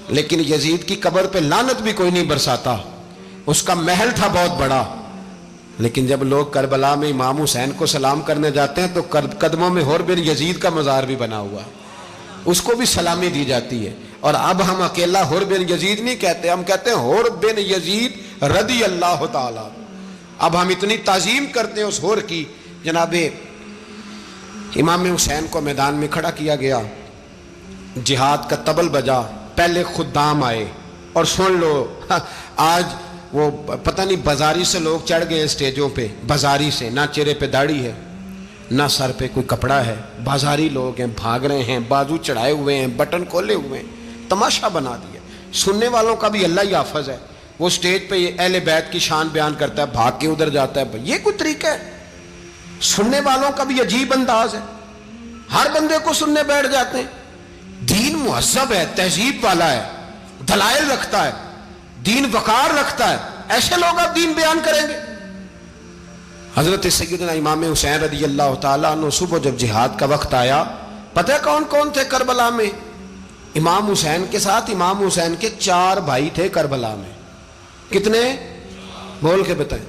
لیکن یزید کی قبر پہ لعنت بھی کوئی نہیں برساتا، اس کا محل تھا بہت بڑا، لیکن جب لوگ کربلا میں امام حسین کو سلام کرنے جاتے ہیں تو قدموں میں حور بن یزید کا مزار بھی بنا ہوا ہے، اس کو بھی سلامی دی جاتی ہے۔ اور اب ہم اکیلا حور بن یزید نہیں کہتے، ہم کہتے ہیں حور بن یزید رضی اللہ تعالیٰ۔ اب ہم اتنی تعظیم کرتے ہیں اس حور کی۔ جناب امام حسین کو میدان میں کھڑا کیا گیا، جہاد کا طبل بجا، پہلے خدام آئے، اور سن لو آج وہ پتہ نہیں بازاری سے لوگ چڑھ گئے اسٹیجوں پہ، بازاری سے، نہ چہرے پہ داڑھی ہے نہ سر پہ کوئی کپڑا ہے، بازاری لوگ ہیں، بھاگ رہے ہیں، بازو چڑھائے ہوئے ہیں، بٹن کھولے ہوئے ہیں، تماشا بنا دیا۔ سننے والوں کا بھی اللہ ہی حافظ ہے، وہ سٹیج پہ یہ اہل بیت کی شان بیان کرتا ہے، بھاگ کے ادھر جاتا ہے، یہ کوئی طریقہ ہے؟ سننے والوں کا بھی عجیب انداز ہے، ہر بندے کو سننے بیٹھ جاتے ہیں۔ دین مہذب ہے، تہذیب والا ہے، دلائل رکھتا ہے، دین وقار رکھتا ہے، ایسے لوگ اب دین بیان کریں گے؟ حضرت سیدنا امام حسین رضی اللہ تعالیٰ عنہ صبح جب جہاد کا وقت آیا، پتہ ہے کون کون تھے کربلا میں؟ امام حسین کے ساتھ امام حسین کے 4 بھائی تھے کربلا میں۔ کتنے؟ بول کے بتائیں۔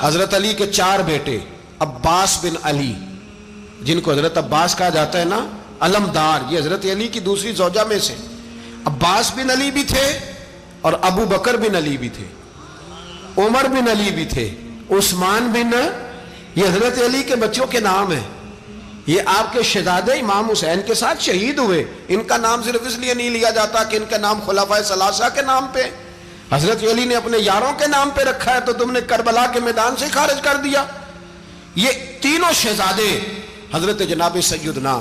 حضرت علی کے 4 بیٹے، عباس بن علی، جن کو حضرت عباس کہا جاتا ہے نا، علمدار، یہ حضرت علی کی دوسری زوجہ میں سے عباس بن علی بھی تھے، اور ابو بکر بن علی بھی تھے، عمر بن علی بھی تھے، عثمان بن، یہ حضرت علی کے بچوں کے نام ہیں۔ یہ آپ کے شہزادے امام حسین کے ساتھ شہید ہوئے، ان کا نام صرف اس لیے نہیں لیا جاتا کہ ان کا نام خلفائے ثلاثہ کے نام پہ، حضرت علی نے اپنے یاروں کے نام پہ رکھا ہے، تو تم نے کربلا کے میدان سے خارج کر دیا۔ یہ تینوں شہزادے حضرت جناب سیدنا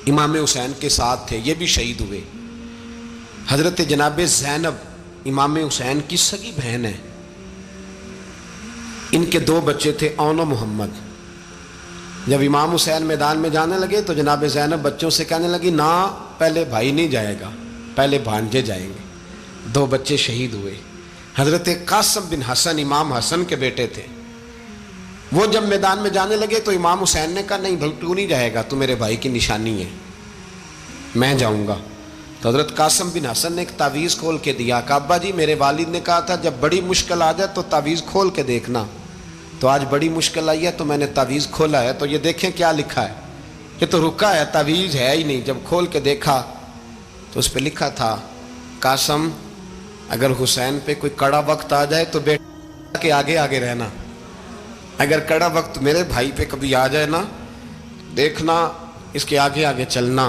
امام حسین کے ساتھ تھے، یہ بھی شہید ہوئے۔ حضرت جناب زینب امام حسین کی سگی بہن ہے، ان کے 2 بچے تھے، اون و محمد۔ جب امام حسین میدان میں جانے لگے تو جناب زینب بچوں سے کہنے لگی، نہ پہلے بھائی نہیں جائے گا، پہلے بھانجے جائیں گے۔ 2 بچے شہید ہوئے۔ حضرت قاسم بن حسن امام حسن کے بیٹے تھے، وہ جب میدان میں جانے لگے تو امام حسین نے کہا، نہیں بھائی تو نہیں جائے گا، تو میرے بھائی کی نشانی ہے، میں جاؤں گا۔ تو حضرت قاسم بن حسن نے ایک تعویذ کھول کے دیا، کہ ابا جی میرے والد نے کہا تھا جب بڑی مشکل آ جائے تو تعویذ کھول کے دیکھنا، تو آج بڑی مشکل آئی ہے تو میں نے تعویذ کھولا ہے، تو یہ دیکھیں کیا لکھا ہے، یہ تو رکا ہے، تعویذ ہے ہی نہیں۔ جب کھول کے دیکھا تو اس پہ لکھا تھا، قاسم اگر حسین پہ کوئی کڑا وقت آ جائے تو بیٹا کے آگے آگے رہنا، اگر کڑا وقت میرے بھائی پہ کبھی آ جائے نا، دیکھنا اس کے آگے آگے چلنا،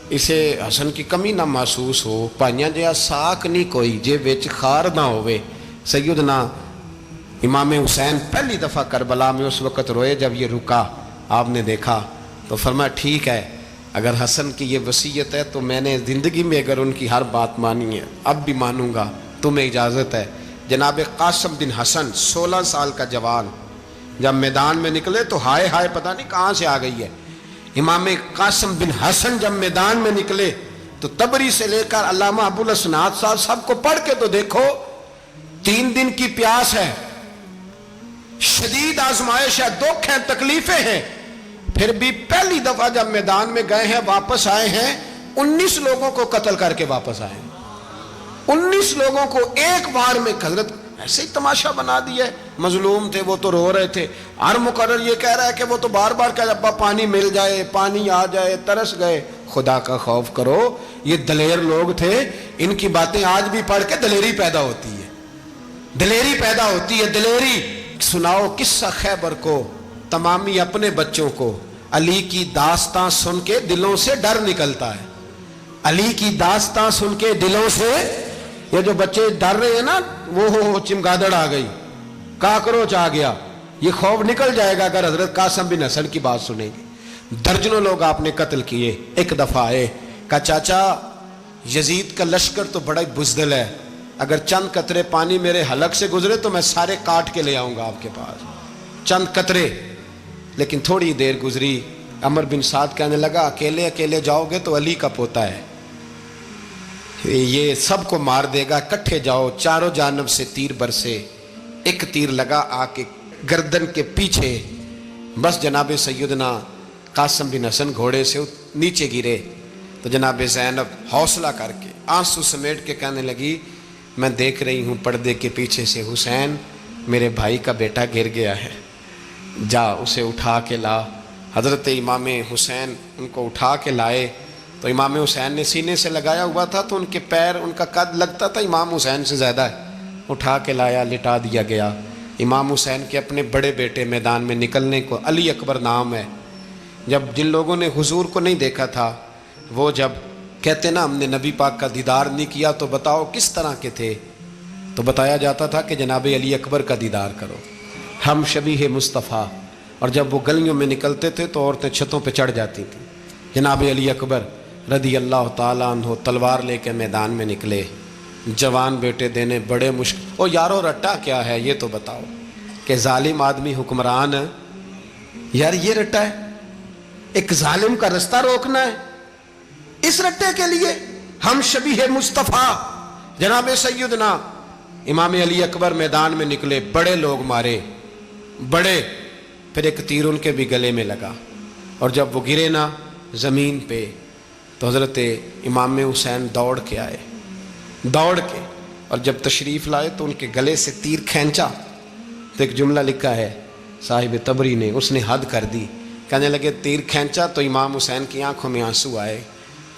اسے حسن کی کمی نہ محسوس ہو، پائیاں جہاں ساک نہیں کوئی جے وچ خار نہ ہوئے۔ سیدنا امام حسین پہلی دفعہ کربلا میں اس وقت روئے جب یہ رکا، آپ نے دیکھا تو فرمایا ٹھیک ہے، اگر حسن کی یہ وصیت ہے تو میں نے زندگی میں اگر ان کی ہر بات مانی ہے اب بھی مانوں گا، تمہیں اجازت ہے۔ جناب قاسم بن حسن 16 سال کا جوان جب میدان میں نکلے تو ہائے ہائے پتہ نہیں کہاں سے آ گئی ہے۔ امام قاسم بن حسن جب میدان میں نکلے تو تبری سے لے کر علامہ ابو الاسناد صاحب سب کو پڑھ کے تو دیکھو، 3 دن کی پیاس ہے، شدید آزمائش ہے، دکھ ہیں، تکلیفیں ہیں، پھر بھی پہلی دفعہ جب میدان میں گئے ہیں واپس آئے ہیں، 19 لوگوں کو قتل کر کے واپس آئے ہیں، 19 لوگوں کو ایک بار میں۔ حضرت ایسے ہی تماشا بنا دیا ہے، مظلوم تھے وہ تو رو رہے تھے، ہر مقرر یہ کہہ رہا ہے کہ وہ تو بار بار کہہ ابا پانی مل جائے، پانی آ جائے، ترس گئے۔ خدا کا خوف کرو، یہ دلیر لوگ تھے، ان کی باتیں آج بھی پڑھ کے دلیری پیدا ہوتی ہے، دلیری پیدا ہوتی ہے، دلیری۔ سناؤ قصہ خیبر کو، تمامی اپنے بچوں کو، علی کی داستان سن کے دلوں سے ڈر نکلتا ہے، علی کی داستان سن کے دلوں سے، یہ جو بچے ڈر رہے ہیں نا، وہ چمگادڑ آ گئی، کاکروچ آ گیا، یہ خوف نکل جائے گا اگر حضرت قاسم بن حسن کی بات سنیں گے۔ درجنوں لوگ آپ نے قتل کیے۔ ایک دفعہ آئے، کہا چاچا یزید کا لشکر تو بڑا بزدل ہے، اگر چند قطرے پانی میرے حلق سے گزرے تو میں سارے کاٹ کے لے آؤں گا آپ کے پاس، چند قطرے۔ لیکن تھوڑی دیر گزری، عمر بن سعد کہنے لگا اکیلے اکیلے جاؤ گے تو علی کا پوتا ہے، یہ سب کو مار دے گا، کٹھے جاؤ۔ چاروں جانب سے تیر برسے، ایک تیر لگا آ کے گردن کے پیچھے، بس جناب سیدنا قاسم بن حسن گھوڑے سے نیچے گرے تو جناب زینب حوصلہ کر کے آنسو سمیٹ کے کہنے لگی میں دیکھ رہی ہوں پردے کے پیچھے سے حسین میرے بھائی کا بیٹا گر گیا ہے، جا اسے اٹھا کے لا۔ حضرت امام حسین ان کو اٹھا کے لائے تو امام حسین نے سینے سے لگایا ہوا تھا تو ان کے پیر، ان کا قد لگتا تھا امام حسین سے زیادہ ہے، اٹھا کے لایا، لٹا دیا گیا۔ امام حسین کے اپنے بڑے بیٹے میدان میں نکلنے کو، علی اکبر نام ہے، جب جن لوگوں نے حضور کو نہیں دیکھا تھا وہ جب کہتے نا ہم نے نبی پاک کا دیدار نہیں کیا تو بتاؤ کس طرح کے تھے، تو بتایا جاتا تھا کہ جناب علی اکبر کا دیدار کرو، ہم شبیہ مصطفیٰ۔ اور جب وہ گلیوں میں نکلتے تھے تو عورتیں چھتوں پہ چڑھ جاتی تھیں۔ جناب علی اکبر رضی اللہ تعالیٰ عنہ تلوار لے کے میدان میں نکلے، جوان بیٹے دینے بڑے مشکل۔ او یارو رٹا کیا ہے یہ تو بتاؤ، کہ ظالم آدمی حکمران ہے یار، یہ رٹا ہے، ایک ظالم کا رستہ روکنا ہے، اس رٹے کے لیے ہم شبیہ مصطفیٰ۔ جناب سیدنا امام علی اکبر میدان میں نکلے، بڑے لوگ مارے، بڑے، پھر ایک تیر ان کے بھی گلے میں لگا، اور جب وہ گرے نا زمین پہ تو حضرت امام حسین دوڑ کے آئے، دوڑ کے، اور جب تشریف لائے تو ان کے گلے سے تیر کھینچا تو ایک جملہ لکھا ہے صاحب تبری نے، اس نے حد کر دی، کہنے لگے تیر کھینچا تو امام حسین کی آنکھوں میں آنسو آئے،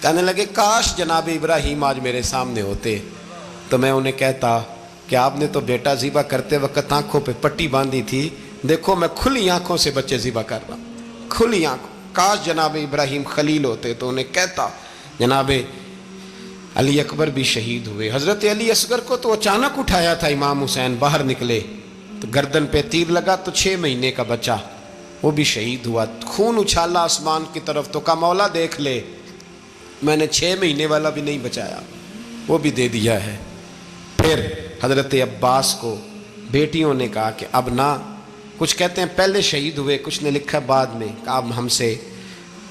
کہنے لگے کاش جناب ابراہیم آج میرے سامنے ہوتے تو میں انہیں کہتا کہ آپ نے تو بیٹا ذبح کرتے وقت آنکھوں پہ پٹی باندھی تھی، دیکھو میں کھلی آنکھوں سے بچے ذبح کر رہا ہوں، کھلی آنکھوں، کاش جناب ابراہیم خلیل ہوتے تو انہیں کہتا۔ جناب علی اکبر بھی شہید ہوئے۔ حضرت علی اصغر کو تو اچانک اٹھایا تھا امام حسین، باہر نکلے تو گردن پہ تیر لگا تو 6 مہینے کا بچہ وہ بھی شہید ہوا، خون اچھالا آسمان کی طرف تو کہا مولا دیکھ لے، میں نے 6 مہینے والا بھی نہیں بچایا، وہ بھی دے دیا ہے۔ پھر حضرت عباس کو بیٹیوں نے کہا کہ اب نہ، کچھ کہتے ہیں پہلے شہید ہوئے، کچھ نے لکھا بعد میں، کہ اب ہم سے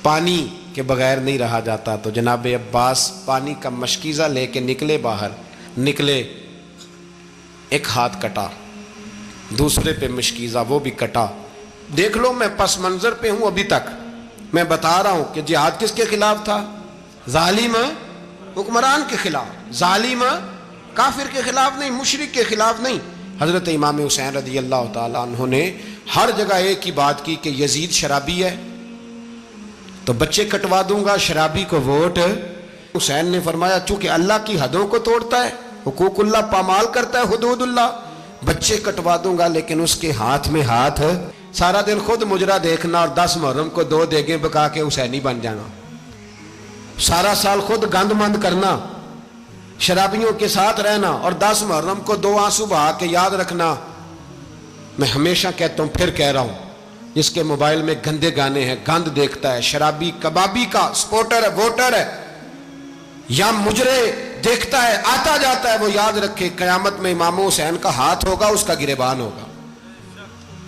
پانی کے بغیر نہیں رہا جاتا، تو جناب عباس پانی کا مشکیزہ لے کے نکلے، باہر نکلے، ایک ہاتھ کٹا، دوسرے پہ مشکیزہ وہ بھی کٹا۔ دیکھ لو میں پس منظر پہ ہوں ابھی تک، میں بتا رہا ہوں کہ جہاد کس کے خلاف تھا؟ ظالم حکمران کے خلاف، ظالم کافر کے خلاف نہیں، مشرک کے خلاف نہیں۔ حضرت امام حسین رضی اللہ تعالیٰ عنہ نے ہر جگہ ایک ہی بات کی کہ یزید شرابی ہے تو بچے کٹوا دوں گا، شرابی کو ووٹ۔ حسین نے فرمایا چونکہ اللہ کی حدوں کو توڑتا ہے، حقوق اللہ پامال کرتا ہے، حدود اللہ، بچے کٹوا دوں گا لیکن اس کے ہاتھ میں ہاتھ، سارا دن خود مجرا دیکھنا اور 10 محرم کو 2 دیگیں پکا کے حسینی بن جانا، سارا سال خود گند مند کرنا، شرابیوں کے ساتھ رہنا، اور 10 محرم کو 2 آنسو بہا کے یاد رکھنا۔ میں ہمیشہ کہتا ہوں، پھر کہہ رہا ہوں، جس کے موبائل میں گندے گانے ہیں، گند دیکھتا ہے، شرابی کبابی کا سپورٹر ہے، ووٹر ہے، یا مجرے دیکھتا ہے، آتا جاتا ہے، وہ یاد رکھے قیامت میں امام حسین کا ہاتھ ہوگا، اس کا گریبان ہوگا۔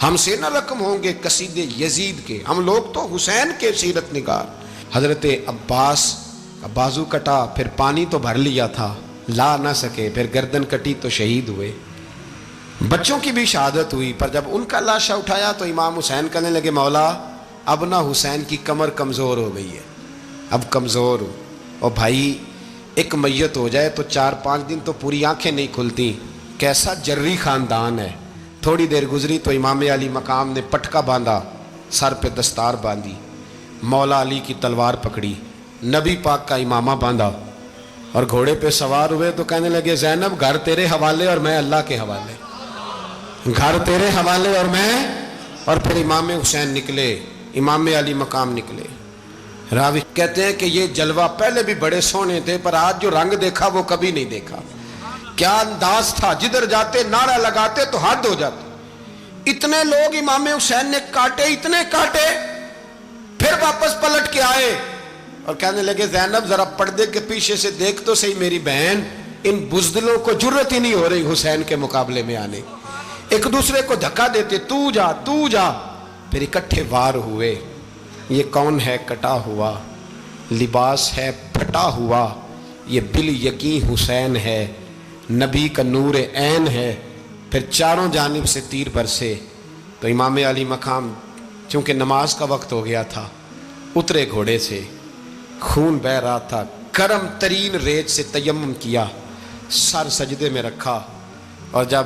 ہم سے نہ رقم ہوں گے قصیدے یزید کے، ہم لوگ تو حسین کے سیرت نگار۔ حضرت عباس کا بازو کٹا، پھر پانی تو بھر لیا تھا، لا نہ سکے، پھر گردن کٹی تو شہید ہوئے۔ بچوں کی بھی شہادت ہوئی، پر جب ان کا لاشا اٹھایا تو امام حسین کہنے لگے مولا اب نہ حسین کی کمر کمزور ہو گئی ہے، اب کمزور ہو، اور بھائی ایک میت ہو جائے تو 4-5 دن تو پوری آنکھیں نہیں کھلتی، کیسا جری خاندان ہے۔ تھوڑی دیر گزری تو امام علی مقام نے پٹکا باندھا، سر پہ دستار باندھی، مولا علی کی تلوار پکڑی، نبی پاک کا امامہ باندھا، اور گھوڑے پہ سوار ہوئے تو کہنے لگے زینب گھر تیرے حوالے اور میں اللہ کے حوالے، گھر تیرے حوالے اور میں، اور پھر امام حسین نکلے، امام علی مقام نکلے۔ راوی کہتے ہیں کہ یہ جلوہ پہلے بھی بڑے سونے تھے پر آج جو رنگ دیکھا وہ کبھی نہیں دیکھا۔ کیا انداز تھا، جدھر جاتے نعرہ لگاتے تو حد ہو جاتے۔ اتنے لوگ امام حسین نے کاٹے، اتنے کاٹے، پھر واپس پلٹ کے آئے اور کہنے لگے زینب ذرا پردے کے پیچھے سے دیکھ تو صحیح میری بہن، ان بزدلوں کو جرت ہی نہیں ہو رہی حسین کے مقابلے میں آنے، ایک دوسرے کو دھکا دیتے، تو جا تو جا، پھر اکٹھے وار ہوئے۔ یہ کون ہے کٹا ہوا، لباس ہے پھٹا ہوا، یہ بال یقین حسین ہے، نبی کا نور عین ہے۔ پھر چاروں جانب سے تیر برسے تو امام علی مقام چونکہ نماز کا وقت ہو گیا تھا، اترے گھوڑے سے، خون بہ رہا تھا، گرم ترین ریت سے تیمم کیا، سر سجدے میں رکھا، اور جب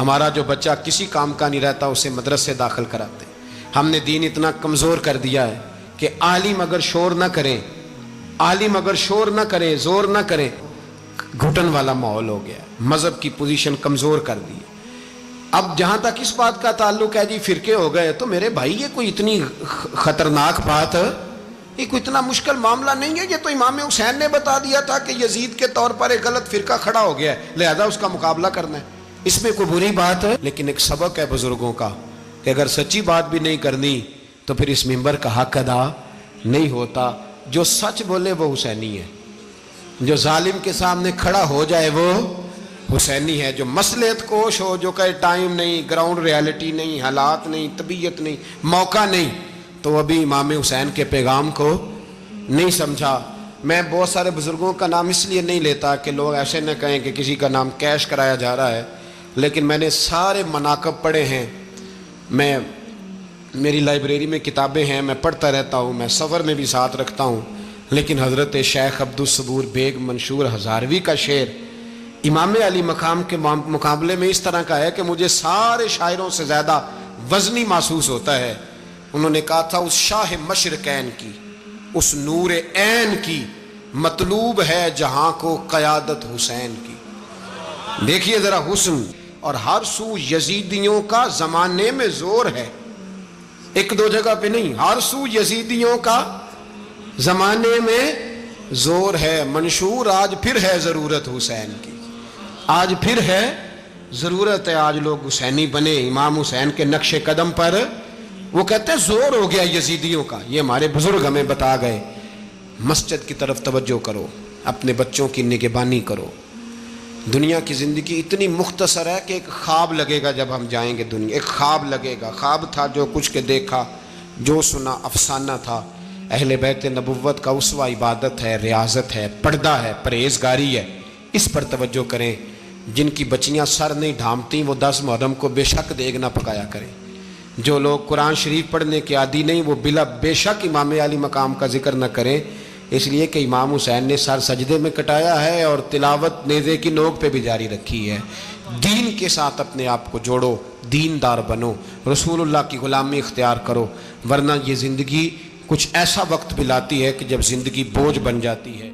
ہمارا جو بچہ کسی کام کا نہیں رہتا اسے مدرسے داخل کراتے. ہم نے دین اتنا کمزور کر دیا ہے کہ عالم اگر شور نہ کریں، عالم اگر شور نہ کرے، زور نہ کرے، گھٹن والا ماحول ہو گیا. مذہب کی پوزیشن کمزور کر دی. اب جہاں تک اس بات کا تعلق ہے جی فرقے ہو گئے، تو میرے بھائی یہ کوئی اتنی خطرناک بات ہے، یہ کوئی اتنا مشکل معاملہ نہیں ہے. یہ تو امام حسین نے بتا دیا تھا کہ یزید کے طور پر ایک غلط فرقہ کھڑا ہو گیا ہے، لہذا اس کا مقابلہ کرنا ہے. اس میں کوئی بری بات ہے؟ لیکن ایک سبق ہے بزرگوں کا کہ اگر سچی بات بھی نہیں کرنی تو پھر اس منبر کا حق ادا نہیں ہوتا. جو سچ بولے وہ حسینی ہے، جو ظالم کے سامنے کھڑا ہو جائے وہ حسینی ہے. جو مصلحت کوش ہو، جو کہے ٹائم نہیں، گراؤنڈ ریالٹی نہیں، حالات نہیں، طبیعت نہیں، موقع نہیں، تو ابھی امام حسین کے پیغام کو نہیں سمجھا. میں بہت سارے بزرگوں کا نام اس لیے نہیں لیتا کہ لوگ ایسے نہ کہیں کہ کسی کا نام کیش کرایا جا رہا ہے، لیکن میں نے سارے مناقب پڑھے ہیں. میری لائبریری میں کتابیں ہیں، میں پڑھتا رہتا ہوں، میں سفر میں بھی ساتھ رکھتا ہوں. لیکن حضرت شیخ عبدالصبور بیگ منشور ہزاروی کا شعر امام علی مقام کے مقابلے میں اس طرح کا ہے کہ مجھے سارے شاعروں سے زیادہ وزنی محسوس ہوتا ہے. انہوں نے کہا تھا اس شاہ مشرقین کی، اس نور عین کی، مطلوب ہے جہاں کو قیادت حسین کی. دیکھیے ذرا حسن. اور ہر سو یزیدیوں کا زمانے میں زور ہے، ایک دو جگہ پہ نہیں، ہر سو یزیدیوں کا زمانے میں زور ہے. منشور آج پھر ہے ضرورت حسین کی، آج پھر ہے ضرورت ہے. آج لوگ حسینی بنے، امام حسین کے نقش قدم پر. وہ کہتے ہیں زور ہو گیا یزیدیوں کا. یہ ہمارے بزرگ ہمیں بتا گئے. مسجد کی طرف توجہ کرو، اپنے بچوں کی نگہبانی کرو. دنیا کی زندگی اتنی مختصر ہے کہ ایک خواب لگے گا جب ہم جائیں گے دنیا. ایک خواب لگے گا، خواب تھا جو کچھ کے دیکھا، جو سنا افسانہ تھا. اہل بیت نبوت کا اسوہ عبادت ہے، ریاضت ہے، پردہ ہے، پرہیزگاری ہے. اس پر توجہ کریں. جن کی بچیاں سر نہیں ڈھانپتی وہ 10 محرم کو بے شک دیگ نہ پکایا کریں. جو لوگ قرآن شریف پڑھنے کے عادی نہیں وہ بے شک امام علی مقام کا ذکر نہ کریں، اس لیے کہ امام حسین نے سر سجدے میں کٹایا ہے اور تلاوت نیزے کی نوک پہ بھی جاری رکھی ہے. دین کے ساتھ اپنے آپ کو جوڑو، دیندار بنو، رسول اللہ کی غلامی اختیار کرو، ورنہ یہ زندگی کچھ ایسا وقت بھی لاتی ہے کہ جب زندگی بوجھ بن جاتی ہے.